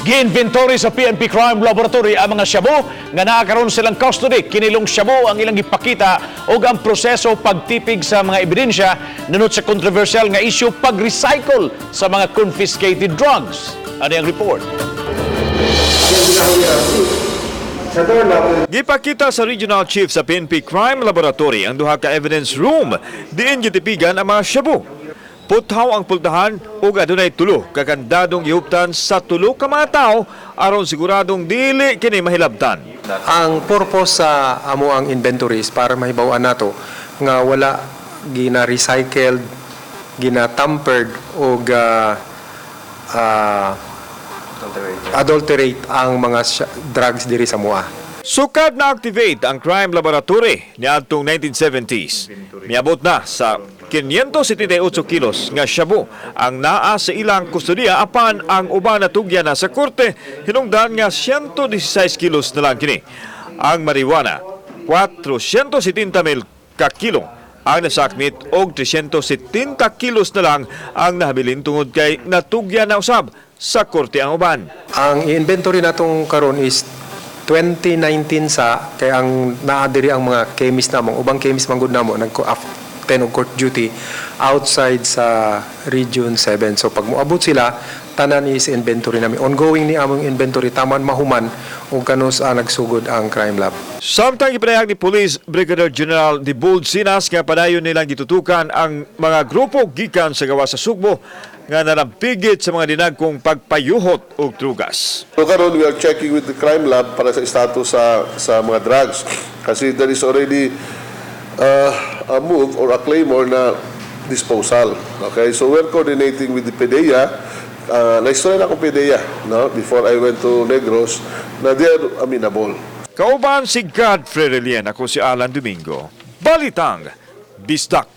Gi-inventory sa PNP Crime Laboratory ang mga shabu nga nakakaroon silang custody. Kinilong shabu ang ilang ipakita o ang proseso pagtipig sa mga ebidensya nunot sa controversial nga issue pag-recycle sa mga confiscated drugs. Ano ang report? Gipakita sa Regional Chief sa PNP Crime Laboratory ang duha ka evidence room diin gitipigan ang mga shabu. Puthaw ang pultahan ug adunay tulo ka kandadong gihuptan sa tulo ka mga tao aron siguradong dili kini mahilabtan. Ang purpose sa amo ang inventories para mahibaw-an nato nga wala gina-recycled, gina-tampered o adulterate ang mga drugs diri sa MUA. Sukad na activate ang crime laboratory niadtong 1970s. Miabot na sa 578 kilos nga shabu ang naa sa ilang kustodiya apan ang uban natugyan na sa korte hinungdan nga 116 kilos na lang kini. Ang marijuana 470,000 ka kilo ang nasakmit og 370 kilos na lang ang nahabilin tungod kay natugyan na usab sa korte ang uban. Ang inventory natong karon is 2019 sa kay ang naadiri ang mga chemist namong ubang chemist manggod namo nag-10 og court duty outside sa Region 7. So pag moabot sila tanan is inventory nami. Ongoing ni among inventory taman mahuman ug kanus nagsugod ang crime lab. Samtang ipanayag ni Police Brigadier General Dibold Sinas nga padayon nilang gitutukan ang mga grupo gikan sa gawas sa Sugbo nga nalampigit sa mga dinagkong pagpayuhot og drugas. So karon we are checking with the crime lab para sa status sa mga drugs kasi there is already a move or a claim or na disposal. Okay, so we're coordinating with the PDEA. Na-istorya na akong PDEA before I went to Negros na they are amenable. Kauban si Godfrey Relian, ako si Alan Domingo. Balitang Bisdak.